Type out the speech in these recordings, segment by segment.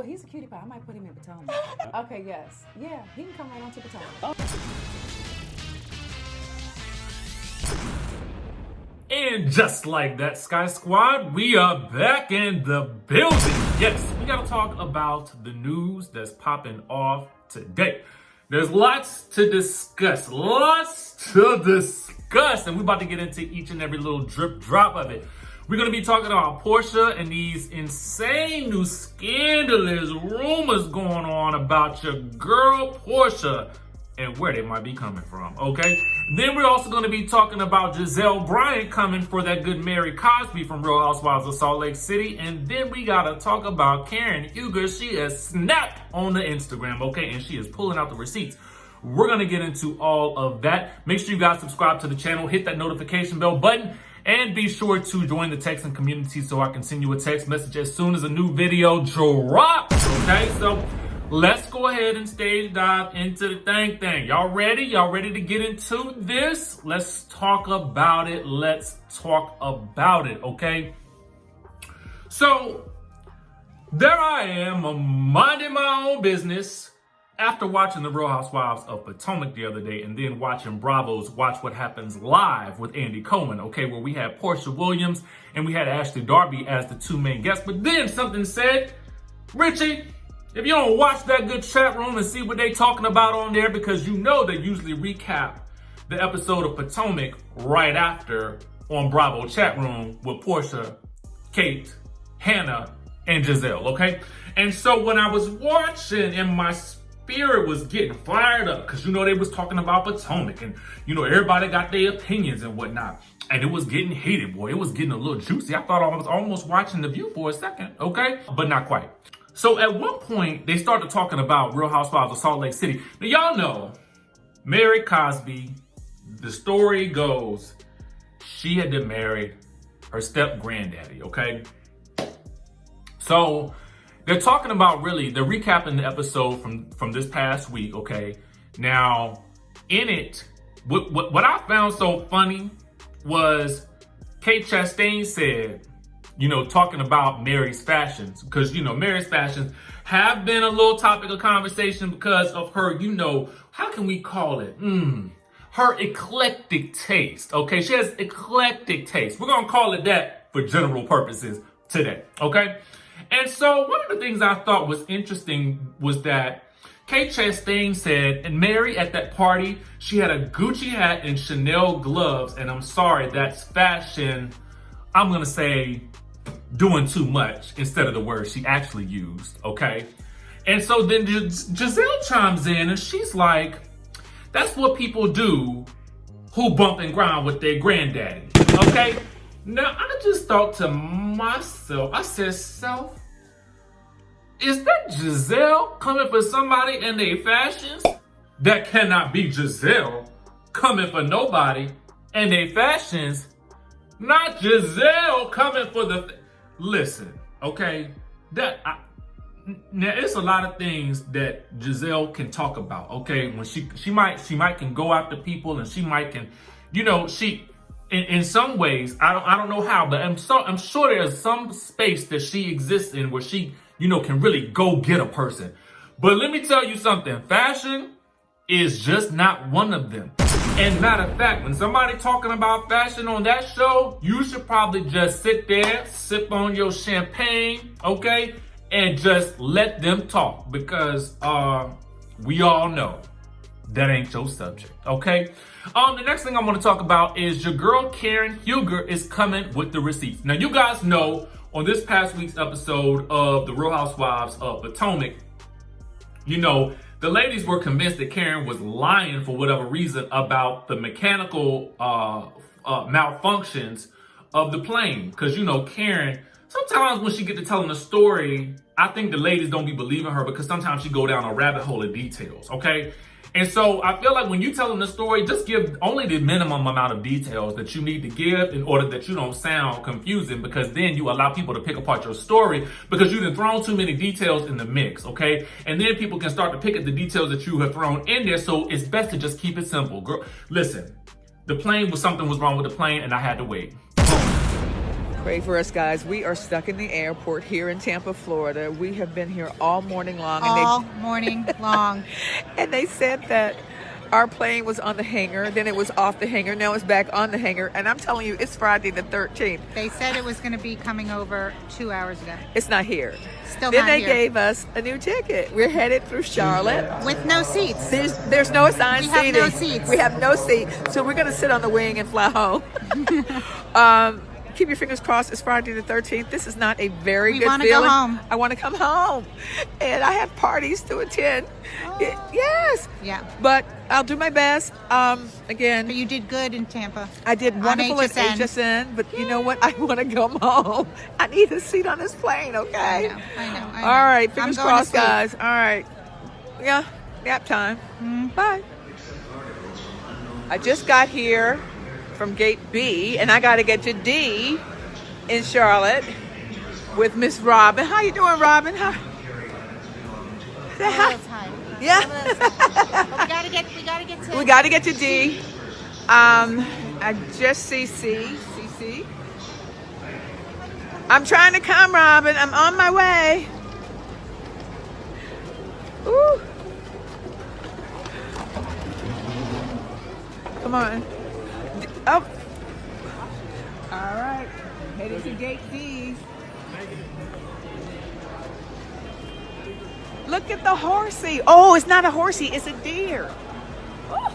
Well, he's a cutie pie. I might put him in Potomac. Okay, yes. Yeah, he can come right on to Potomac. And just like that, Skye Squad, we are back in the building. Yes, we gotta talk about the news that's popping off today. There's lots to discuss, and we're about to get into each and every little drip drop of it. We're gonna be talking about Porsha and these insane new scandalous rumors going on about your girl Porsha and where they might be coming from, okay? Then we're also going to be talking about Gizelle Bryant coming for that good Mary Cosby from Real Housewives of Salt Lake City. And then we got to talk about Karen HUGER. She has snapped on the Instagram, okay? And she is pulling out the receipts. We're going to get into all of that. Make sure you guys subscribe to the channel, hit that notification bell button, and be sure to join the texting community so I can send you a text message as soon as a new video drops, okay? So let's go ahead and stage dive into the thing. Y'all ready? Y'all ready to get into this? Let's talk about it. Okay? So, there I am, minding my own business after watching the Real Housewives of Potomac the other day and then watching Bravo's Watch What Happens Live with Andy Cohen, okay, where we had Porsha Williams and we had Ashley Darby as the two main guests. But then something said, Richie, if you don't watch that good chat room and see what they talking about on there, because you know they usually recap the episode of Potomac right after on Bravo chat room with Porsha, Kate, Hannah, and Gizelle, okay? And so when I was watching and my spirit was getting fired up, because you know they was talking about Potomac and you know everybody got their opinions and whatnot, and it was getting heated, boy. It was getting a little juicy. I thought I was almost watching The View for a second, okay? But not quite. So at one point, they started talking about Real Housewives of Salt Lake City. Now, y'all know, Mary Cosby, the story goes, she had been married her step-granddaddy, okay? So they're talking about they're recapping the episode from this past week, okay? Now, in it, what I found so funny was Kate Chastain said, you know, talking about Mary's fashions, because, you know, Mary's fashions have been a little topic of conversation because of her, you know, how can we call it? Her eclectic taste, okay? She has eclectic taste. We're going to call it that for general purposes today, okay? And so one of the things I thought was interesting was that Kate Chastain said, and Mary at that party, she had a Gucci hat and Chanel gloves, and I'm sorry, that's fashion, I'm going to say, doing too much instead of the word she actually used, okay? And so then Gizelle chimes in and she's like, that's what people do who bump and grind with their granddaddy, okay? Now, I just thought to myself, I said, self, is that Gizelle coming for somebody in their fashions? That cannot be Gizelle coming for nobody in their fashions. Not Gizelle coming for the... Listen, okay? Now, it's a lot of things that Gizelle can talk about, okay? When she might can go after people and she might can, you know, she... In some ways, I don't know how, but I'm sure there's some space that she exists in where she, you know, can really go get a person. But let me tell you something, fashion is just not one of them. And matter of fact, when somebody talking about fashion on that show, you should probably just sit there, sip on your champagne, okay? And just let them talk because we all know that ain't your subject, okay? The next thing I want to talk about is your girl Karen HUGER is coming with the receipts. Now, you guys know on this past week's episode of The Real Housewives of Potomac, you know, the ladies were convinced that Karen was lying for whatever reason about the mechanical malfunctions of the plane. Because, you know, Karen, sometimes when she get to telling a story, I think the ladies don't be believing her because sometimes she go down a rabbit hole of details, okay? And so I feel like when you telling the story, just give only the minimum amount of details that you need to give in order that you don't sound confusing, because then you allow people to pick apart your story because you done thrown too many details in the mix, okay? And then people can start to pick at the details that you have thrown in there, so it's best to just keep it simple. Girl, listen, something was wrong with the plane and I had to wait. Pray for us, guys. We are stuck in the airport here in Tampa, Florida. We have been here all morning long. And they said that our plane was on the hangar, then it was off the hangar, now it's back on the hangar. And I'm telling you, it's Friday the 13th. They said it was going to be coming over 2 hours ago. It's not here. Still then not they here. gave us a new ticket. We're headed through Charlotte. With no seats. There's no assigned We have seating. no seats. We have no seats. So we're going to sit on the wing and fly home. Keep your fingers crossed. It's Friday the 13th. This is not a very good feeling. We want to go home. I want to come home. And I have parties to attend. Yes. Yeah. But I'll do my best. Again. But you did good in Tampa. I did wonderful at HSN. But you know what? I want to come home. I need a seat on this plane, okay? I know. All right. Fingers crossed, guys. All right. Yeah. Nap time. Bye. I just got here from gate B, and I got to get to D in Charlotte with Miss Robin. How you doing, Robin? Hi. Say hi. Yeah. We got to get to D. I just see CC. I'm trying to come, Robin. I'm on my way. Ooh. Come on. Oh. All right. Headed to gate D. Look at the horsey. Oh, it's not a horsey. It's a deer. Oh.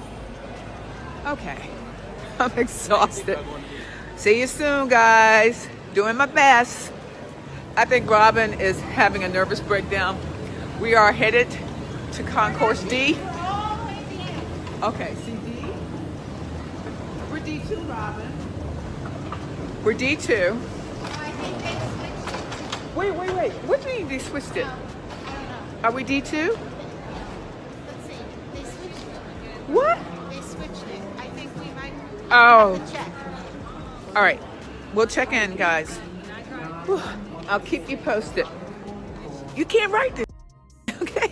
Okay. I'm exhausted. See you soon, guys. Doing my best. I think Robin is having a nervous breakdown. We are headed to Concourse D. Okay, see D? We're D2, Robin. We're D2. Wait. What do you mean they switched it? Are we D2? Let's see. They switched it. What? They switched it. I think we might Oh. check. All right. We'll check in, guys. Whew. I'll keep you posted. You can't write this. Okay?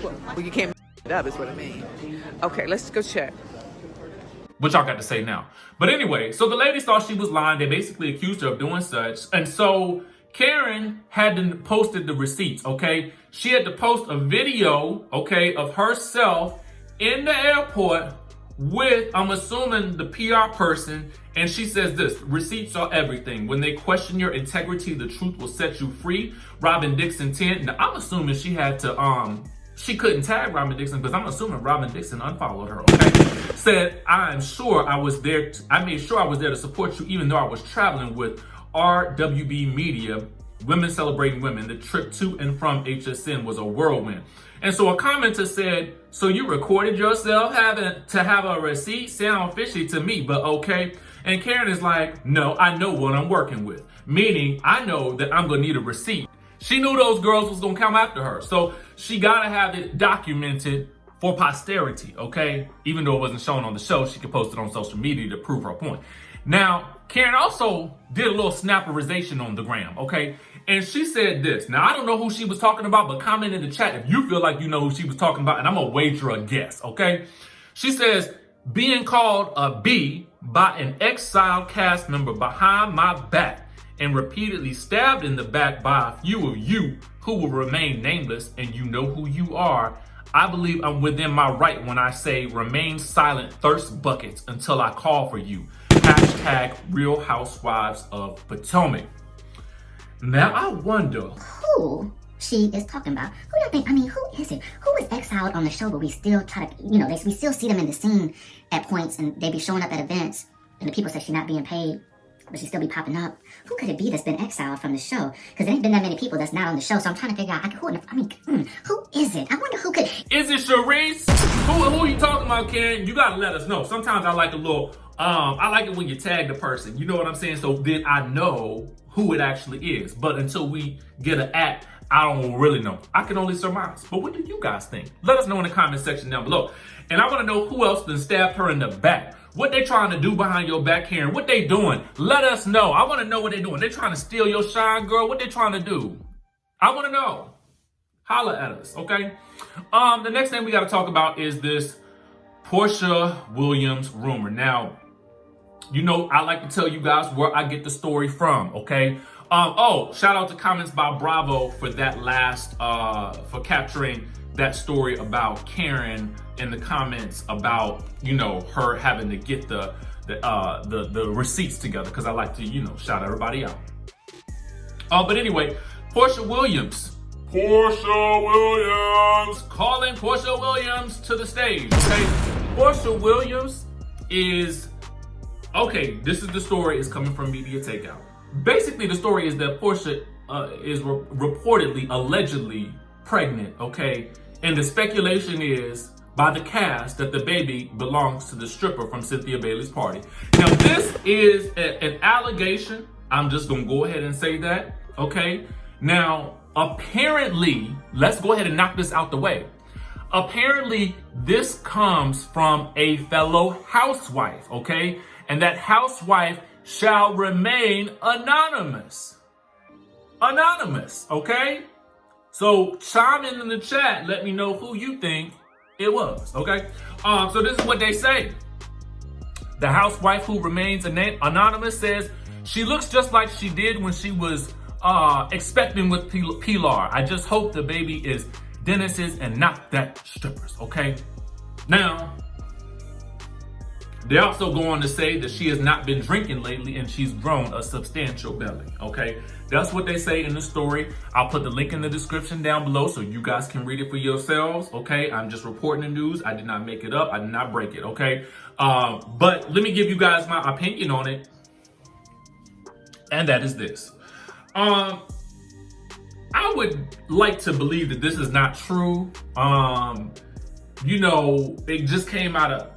Well, you can't it up is what I mean. Okay, let's go check. What y'all got to say now? But anyway, so the ladies thought she was lying. They basically accused her of doing such. And so Karen hadn't posted the receipts, okay? She had to post a video, okay, of herself in the airport with, I'm assuming, the PR person. And she says this: receipts are everything. When they question your integrity, the truth will set you free. Robin Dixon 10. Now, I'm assuming she had to, she couldn't tag Robin Dixon because I'm assuming Robin Dixon unfollowed her, okay? Said, I'm sure I was there. I made sure I was there to support you, even though I was traveling with RWB Media, Women Celebrating Women. The trip to and from HSN was a whirlwind. And so a commenter said, so you recorded yourself having to have a receipt? Sound fishy to me, but okay. And Karen is like, no, I know what I'm working with. Meaning, I know that I'm gonna need a receipt. She knew those girls was gonna come after her. So she gotta have it documented for posterity, okay? Even though it wasn't shown on the show, she could post it on social media to prove her point. Now, Karen also did a little snapperization on the gram, okay? And she said this. Now, I don't know who she was talking about, but comment in the chat if you feel like you know who she was talking about, and I'm gonna wager a guess, okay? She says, being called a B by an exiled cast member behind my back and repeatedly stabbed in the back by a few of you who will remain nameless, and you know who you are. I believe I'm within my right when I say remain silent thirst buckets until I call for you. Hashtag Real Housewives of Potomac. Now I wonder who she is talking about. Who do you think? I mean, who is it? Who is exiled on the show, but we still try to, you know, we still see them in the scene at points, and they be showing up at events, and the people say she's not being paid, but she still be popping up. Who could it be that's been exiled from the show? Because there ain't been that many people that's not on the show, so I'm trying to figure out who is it? I wonder who could. Is it Sharice? Who are you talking about, Karen? You gotta let us know. Sometimes I like a little, I like it when you tag the person. You know what I'm saying? So then I know who it actually is. But until we get an act, I don't really know. I can only surmise. But what do you guys think? Let us know in the comment section down below. And I want to know who else then stabbed her in the back. What they trying to do behind your back, Karen? What they doing? Let us know. I want to know what they doing. They trying to steal your shine, girl? What they trying to do? I want to know. Holla at us, okay? The next thing we got to talk about is this Porsha Williams rumor. Now, You know, I like to tell you guys where I get the story from, okay? Oh, shout out to Comments by Bravo for that last, for capturing that story about Karen in the comments about, you know, her having to get the receipts together, because I like to, you know, shout everybody out. But anyway, Porsha Williams. Calling Porsha Williams to the stage, okay? Porsha Williams is, okay, this is the story, is coming from Media Takeout. Basically, the story is that Porsha is reportedly, allegedly pregnant, okay? And the speculation is by the cast that the baby belongs to the stripper from Cynthia Bailey's party. Now, this is an allegation. I'm just gonna go ahead and say that, okay? Now, apparently, let's go ahead and knock this out the way. Apparently, this comes from a fellow housewife, okay? And that housewife shall remain anonymous. Anonymous, okay? So chime in the chat, let me know who you think it was, okay? So this is what they say. The housewife who remains anonymous says, she looks just like she did when she was expecting with Pilar. I just hope the baby is Dennis's and not that stripper's, okay? Now, they also go on to say that she has not been drinking lately and she's grown a substantial belly, okay? That's what they say in the story. I'll put the link in the description down below so you guys can read it for yourselves, okay? I'm just reporting the news. I did not make it up. I did not break it, okay? But let me give you guys my opinion on it. And that is this. I would like to believe that this is not true. You know, it just came out of,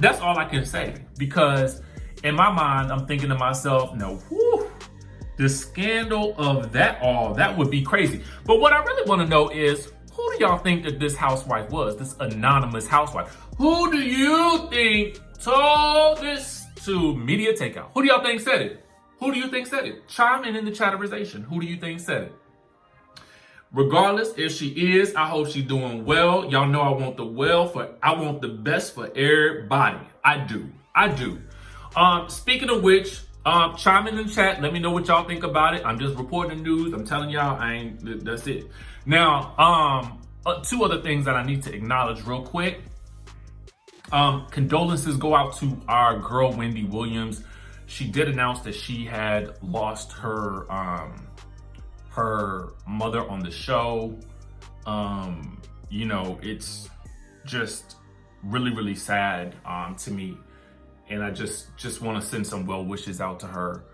that's all I can say, because in my mind, I'm thinking to myself, no, whew, the scandal of that would be crazy. But what I really want to know is, who do y'all think that this housewife was, this anonymous housewife? Who do you think told this to Media Takeout? Who do y'all think said it? Who do you think said it? Chime in the chatterization. Who do you think said it? Regardless, if she is, I hope she's doing well. Y'all know I want I want the best for everybody. I do. Speaking of which, chime in the chat. Let me know what y'all think about it. I'm just reporting the news. I'm telling y'all, that's it. Now, two other things that I need to acknowledge real quick. Condolences go out to our girl, Wendy Williams. She did announce that she had lost her mother on the show. You know, it's just really, really sad to me. And I just want to send some well wishes out to her.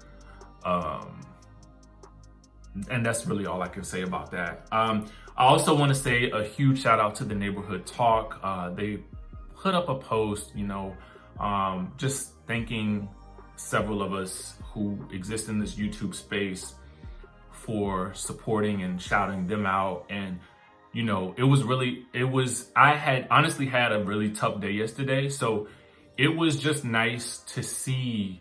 And that's really all I can say about that. I also want to say a huge shout out to the Neighborhood Talk. They put up a post, you know, just thanking several of us who exist in this YouTube space for supporting and shouting them out. And, you know, I had honestly had a really tough day yesterday. So it was just nice to see,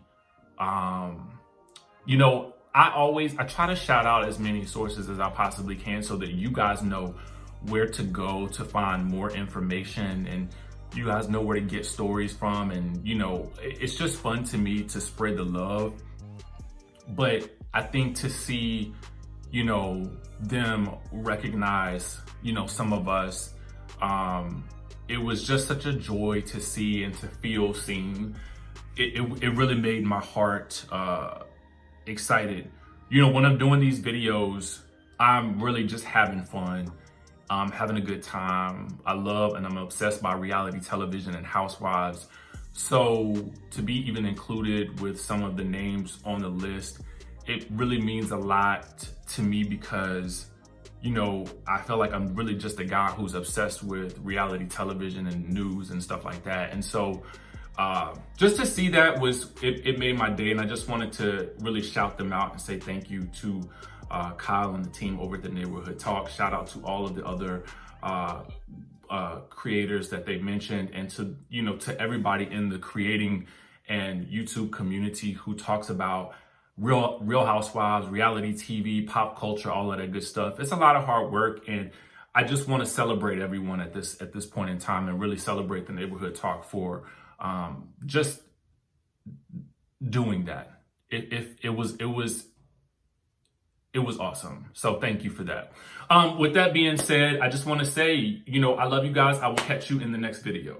you know, I try to shout out as many sources as I possibly can so that you guys know where to go to find more information, and you guys know where to get stories from. And, you know, it's just fun to me to spread the love. But I think to see, you know, them recognize, you know, some of us, it was just such a joy to see and to feel seen. It really made my heart excited. You know, when I'm doing these videos, I'm really just having fun. Having a good time. I love and I'm obsessed by reality television and Housewives. So to be even included with some of the names on the list, it really means a lot to me because, you know, I feel like I'm really just a guy who's obsessed with reality television and news and stuff like that. And so just to see that it made my day. And I just wanted to really shout them out and say thank you to Kyle and the team over at the Neighborhood Talk. Shout out to all of the other creators that they mentioned, and to, you know, to everybody in the creating and YouTube community who talks about real Housewives, reality TV, pop culture, all of that good stuff. It's a lot of hard work, and I just want to celebrate everyone at this point in time, and really celebrate the Neighborhood Talk for just doing that. It was awesome. So thank you for that. With that being said, I just want to say, I love you guys. I will catch you in the next video.